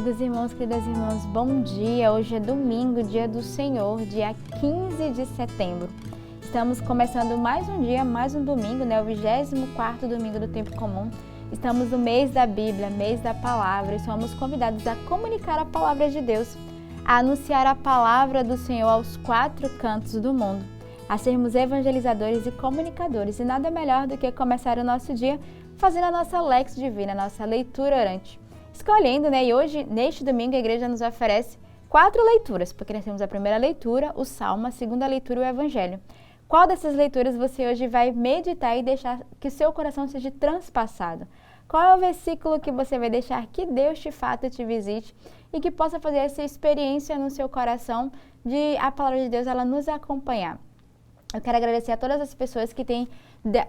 Queridos irmãos, queridas irmãs, bom dia! Hoje é domingo, dia do Senhor, dia 15 de setembro. Estamos começando mais um dia, mais um domingo, né? O 24º domingo do tempo comum. Estamos no mês da Bíblia, mês da palavra, e somos convidados a comunicar a palavra de Deus, a anunciar a palavra do Senhor aos 4 cantos do mundo, a sermos evangelizadores e comunicadores. E nada melhor do que começar o nosso dia fazendo a nossa Lex Divina, a nossa leitura orante. Escolhendo, né? E hoje, neste domingo, a igreja nos oferece 4 leituras, porque nós temos a primeira leitura, o Salmo, a segunda leitura, o Evangelho. Qual dessas leituras você hoje vai meditar e deixar que o seu coração seja transpassado? Qual é o versículo que você vai deixar que Deus de fato te visite e que possa fazer essa experiência no seu coração de a palavra de Deus ela nos acompanhar? Eu quero agradecer a todas as pessoas que têm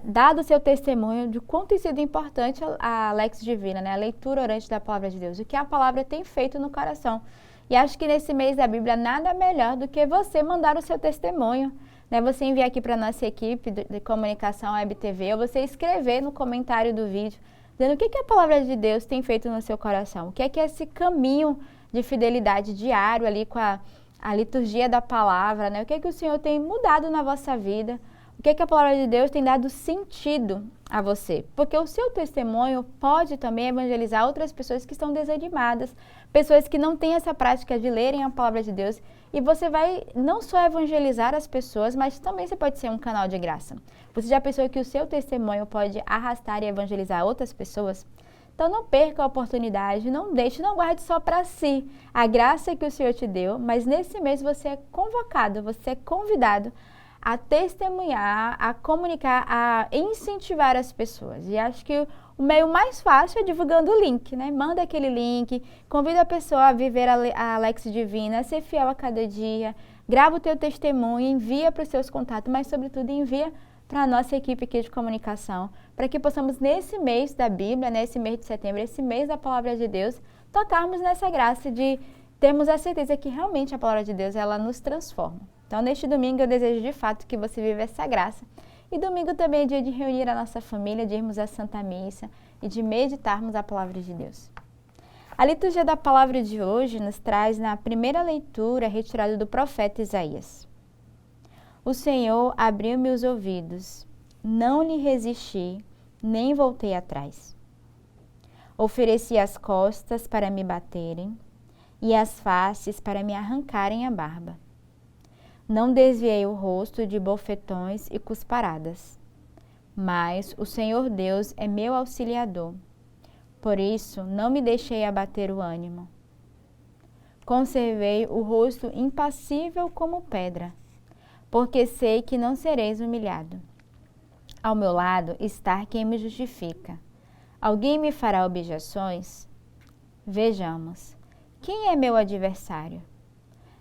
dado o seu testemunho de quanto tem sido importante a Lex Divina, né? A leitura orante da palavra de Deus, o que a palavra tem feito no coração. E acho que nesse mês da Bíblia nada melhor do que você mandar o seu testemunho, né? Você enviar aqui para a nossa equipe de comunicação Web TV, ou você escrever no comentário do vídeo, dizendo o que a palavra de Deus tem feito no seu coração, o que é esse caminho de fidelidade diário ali com a liturgia da palavra, né? O que é que o Senhor tem mudado na vossa vida? O que é que a palavra de Deus tem dado sentido a você? Porque o seu testemunho pode também evangelizar outras pessoas que estão desanimadas, pessoas que não têm essa prática de lerem a palavra de Deus. E você vai não só evangelizar as pessoas, mas também você pode ser um canal de graça. Você já pensou que o seu testemunho pode arrastar e evangelizar outras pessoas? Então não perca a oportunidade, não guarde só para si a graça que o Senhor te deu, mas nesse mês você é convocado, você é convidado a testemunhar, a comunicar, a incentivar as pessoas. E acho que o meio mais fácil é divulgando o link, né? Manda aquele link, convida a pessoa a viver a Lex Divina, a ser fiel a cada dia, grava o teu testemunho, envia para os seus contatos, mas sobretudo envia para a nossa equipe aqui de comunicação, para que possamos nesse mês da Bíblia, nesse mês de setembro, esse mês da Palavra de Deus, tocarmos nessa graça de termos a certeza que realmente a Palavra de Deus, ela nos transforma. Então, neste domingo, eu desejo de fato que você viva essa graça. E domingo também é dia de reunir a nossa família, de irmos à Santa Missa e de meditarmos a Palavra de Deus. A liturgia da Palavra de hoje nos traz na primeira leitura retirada do profeta Isaías. O Senhor abriu-me os ouvidos, não lhe resisti, nem voltei atrás. Ofereci as costas para me baterem e as faces para me arrancarem a barba. Não desviei o rosto de bofetões e cusparadas, mas o Senhor Deus é meu auxiliador, por isso não me deixei abater o ânimo. Conservei o rosto impassível como pedra, porque sei que não sereis humilhado. Ao meu lado está quem me justifica. Alguém me fará objeções? Vejamos, quem é meu adversário?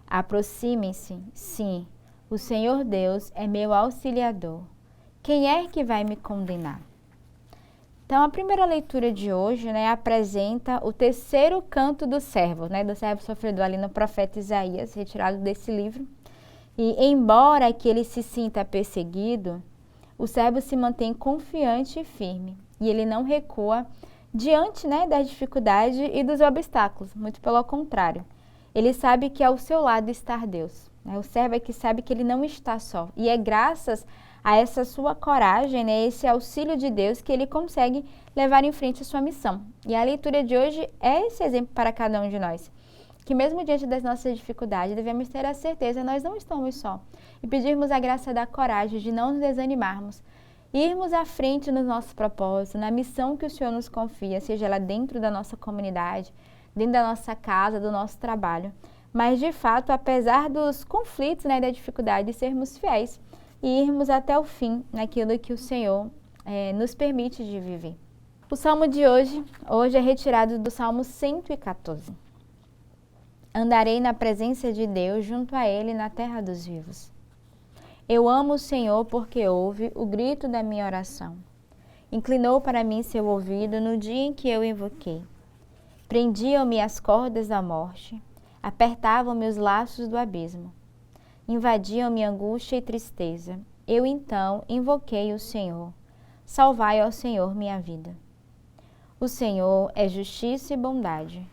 Aproximem-se, sim, o Senhor Deus é meu auxiliador. Quem é que vai me condenar? Então, a primeira leitura de hoje, né, apresenta o terceiro canto do servo, né, do servo sofredor ali no profeta Isaías, retirado desse livro. E embora que ele se sinta perseguido, o servo se mantém confiante e firme. E ele não recua diante, né, da dificuldade e dos obstáculos. Muito pelo contrário. Ele sabe que ao seu lado está Deus. Né? O servo é que sabe que ele não está só. E é graças a essa sua coragem, né, esse auxílio de Deus, que ele consegue levar em frente a sua missão. E a leitura de hoje é esse exemplo para cada um de nós. Que mesmo diante das nossas dificuldades, devemos ter a certeza que nós não estamos só. E pedirmos a graça da coragem de não nos desanimarmos. Irmos à frente nos nossos propósitos, na missão que o Senhor nos confia, seja ela dentro da nossa comunidade, dentro da nossa casa, do nosso trabalho. Mas, de fato, apesar dos conflitos, né, da dificuldade, sermos fiéis e irmos até o fim naquilo que o Senhor nos permite de viver. O Salmo de hoje é retirado do Salmo 114. Andarei na presença de Deus junto a Ele na terra dos vivos. Eu amo o Senhor porque ouve o grito da minha oração. Inclinou para mim seu ouvido no dia em que eu invoquei. Prendiam-me as cordas da morte, apertavam-me os laços do abismo. Invadiam-me angústia e tristeza. Eu então invoquei o Senhor. Salvai ao Senhor minha vida. O Senhor é justiça e bondade.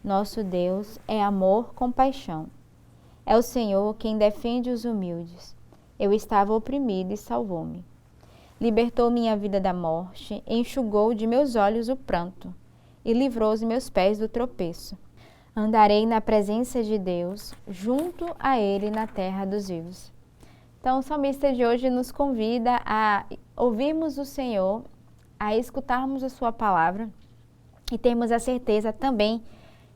Nosso Deus é amor, compaixão. É o Senhor quem defende os humildes. Eu estava oprimido e salvou-me. Libertou minha vida da morte, enxugou de meus olhos o pranto e livrou os meus pés do tropeço. Andarei na presença de Deus, junto a Ele na terra dos vivos. Então, o salmista de hoje nos convida a ouvirmos o Senhor, a escutarmos a sua palavra e termos a certeza também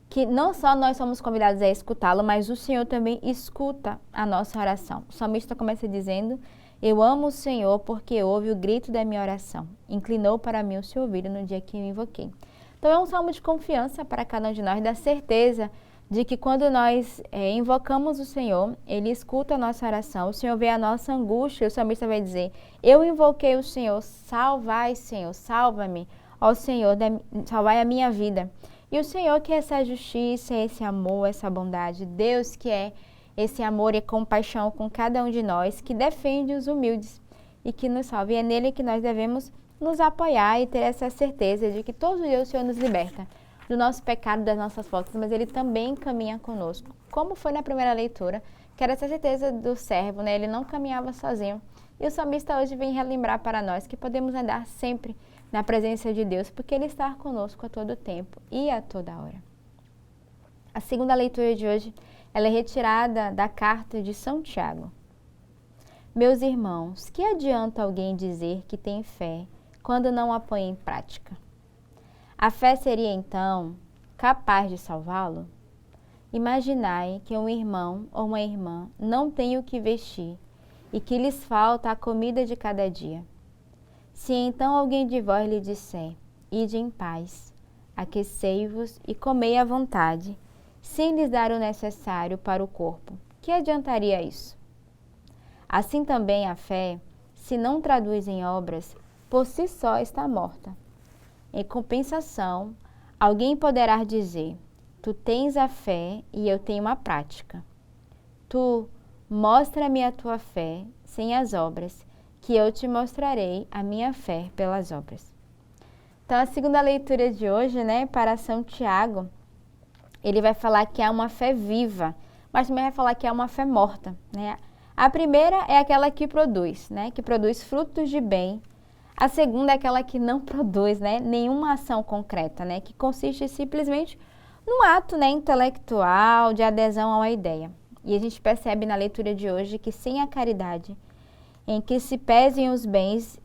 que não só nós somos convidados a escutá-lo, mas o Senhor também escuta a nossa oração. O salmista começa dizendo: eu amo o Senhor porque ouve o grito da minha oração. Inclinou para mim o seu ouvido no dia que eu invoquei. Então é um salmo de confiança para cada um de nós, da certeza de que quando nós invocamos o Senhor, Ele escuta a nossa oração, o Senhor vê a nossa angústia, o salmista vai dizer: eu invoquei o Senhor, salvai, Senhor, salva-me, ó Senhor, salvai a minha vida. E o Senhor que é essa justiça, esse amor, essa bondade, Deus que é esse amor e compaixão com cada um de nós, que defende os humildes e que nos salva. E é nele que nós devemos nos apoiar e ter essa certeza de que todos os dias o Senhor nos liberta do nosso pecado, das nossas faltas, mas Ele também caminha conosco. Como foi na primeira leitura, que era essa certeza do servo, né? Ele não caminhava sozinho. E o salmista hoje vem relembrar para nós que podemos andar sempre na presença de Deus, porque Ele está conosco a todo tempo e a toda hora. A segunda leitura de hoje, ela é retirada da carta de São Tiago. Meus irmãos, que adianta alguém dizer que tem fé quando não a põe em prática? A fé seria, então, capaz de salvá-lo? Imaginai que um irmão ou uma irmã não tem o que vestir e que lhes falta a comida de cada dia. Se então alguém de vós lhe disser: ide em paz, aquecei-vos e comei à vontade, sem lhes dar o necessário para o corpo, que adiantaria isso? Assim também a fé, se não traduz em obras, por si só está morta. Em compensação, alguém poderá dizer: tu tens a fé e eu tenho a prática. Tu, mostra-me a tua fé sem as obras, que eu te mostrarei a minha fé pelas obras. Então, a segunda leitura de hoje, para São Tiago, ele vai falar que há uma fé viva, mas também vai falar que há uma fé morta, A primeira é aquela que produz, que produz frutos de bem. A segunda é aquela que não produz, nenhuma ação concreta, que consiste simplesmente num ato, intelectual de adesão a uma ideia. E a gente percebe na leitura de hoje que sem a caridade, em que se pesem os bens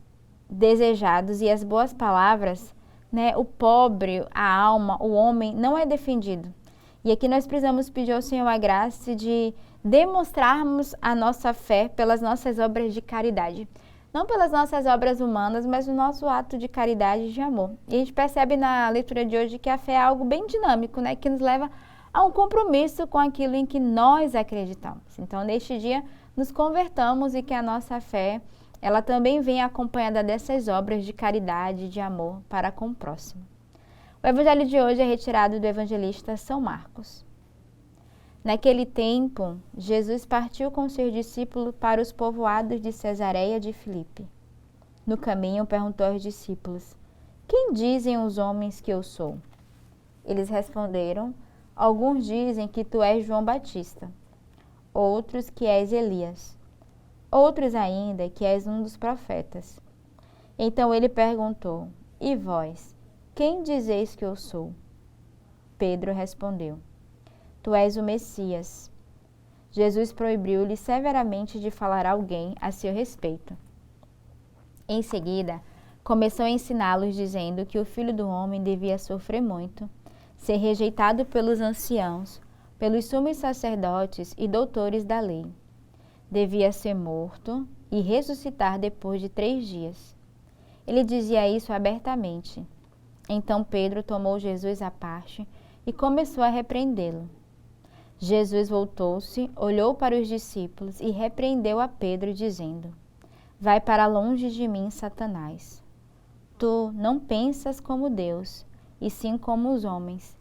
desejados e as boas palavras, o pobre, a alma, o homem não é defendido. E aqui nós precisamos pedir ao Senhor a graça de demonstrarmos a nossa fé pelas nossas obras de caridade. Não pelas nossas obras humanas, mas no nosso ato de caridade e de amor. E a gente percebe na leitura de hoje que a fé é algo bem dinâmico, que nos leva a um compromisso com aquilo em que nós acreditamos. Então, neste dia, nos convertamos e que a nossa fé, ela também vem acompanhada dessas obras de caridade e de amor para com o próximo. O evangelho de hoje é retirado do evangelista São Marcos. Naquele tempo, Jesus partiu com seus discípulos para os povoados de Cesareia de Filipe. No caminho, perguntou aos discípulos: quem dizem os homens que eu sou? Eles responderam: alguns dizem que tu és João Batista, outros que és Elias, outros ainda que és um dos profetas. Então ele perguntou: e vós, quem dizeis que eu sou? Pedro respondeu: tu és o Messias. Jesus proibiu-lhe severamente de falar a alguém a seu respeito. Em seguida, começou a ensiná-los, dizendo que o Filho do Homem devia sofrer muito, ser rejeitado pelos anciãos, pelos sumos sacerdotes e doutores da lei. Devia ser morto e ressuscitar depois de 3 dias. Ele dizia isso abertamente. Então Pedro tomou Jesus à parte e começou a repreendê-lo. Jesus voltou-se, olhou para os discípulos e repreendeu a Pedro, dizendo: vai para longe de mim, Satanás. Tu não pensas como Deus, e sim como os homens.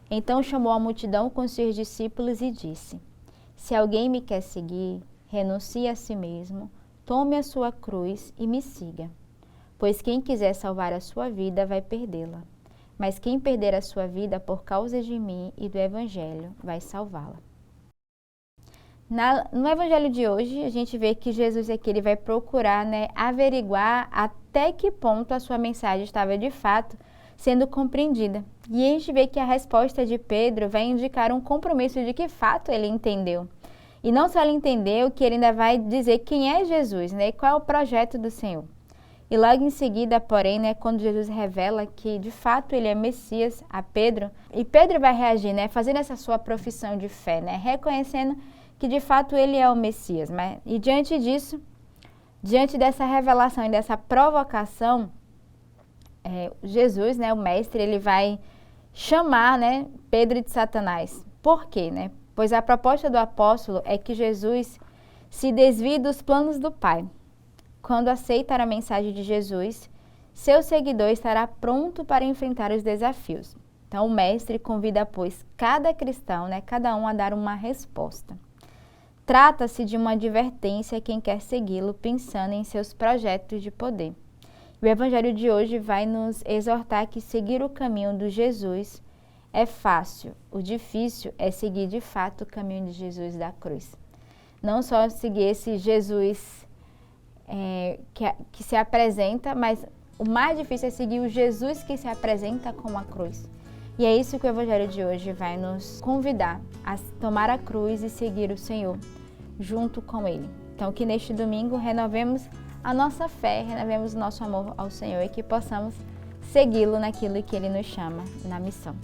Então chamou a multidão com seus discípulos e disse: se alguém me quer seguir, renuncie a si mesmo, tome a sua cruz e me siga. Pois quem quiser salvar a sua vida vai perdê-la. mas quem perder a sua vida por causa de mim e do Evangelho vai salvá-la. No Evangelho de hoje, a gente vê que Jesus aqui ele vai procurar, averiguar até que ponto a sua mensagem estava de fato sendo compreendida. E a gente vê que a resposta de Pedro vai indicar um compromisso de que fato ele entendeu. E não só ele entendeu, que ele ainda vai dizer quem é Jesus, e qual é o projeto do Senhor. E logo em seguida, porém, quando Jesus revela que de fato ele é Messias a Pedro, e Pedro vai reagir, fazendo essa sua profissão de fé, reconhecendo que de fato ele é o Messias. E diante disso, diante dessa revelação e dessa provocação, Jesus, o mestre, ele vai chamar Pedro de Satanás. Por quê? Pois a proposta do apóstolo é que Jesus se desvie dos planos do Pai. Quando aceitar a mensagem de Jesus, seu seguidor estará pronto para enfrentar os desafios. Então o mestre convida, pois, cada cristão, cada um a dar uma resposta. Trata-se de uma advertência a quem quer segui-lo, pensando em seus projetos de poder. O Evangelho de hoje vai nos exortar que seguir o caminho de Jesus é fácil. O difícil é seguir de fato o caminho de Jesus da cruz. Não só seguir esse Jesus que se apresenta, mas o mais difícil é seguir o Jesus que se apresenta com a cruz. E é isso que o Evangelho de hoje vai nos convidar a tomar a cruz e seguir o Senhor junto com Ele. Então, que neste domingo renovemos a nossa fé, renovemos o nosso amor ao Senhor e que possamos segui-lo naquilo que Ele nos chama, na missão.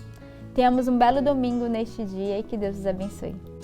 Tenhamos um belo domingo neste dia e que Deus os abençoe.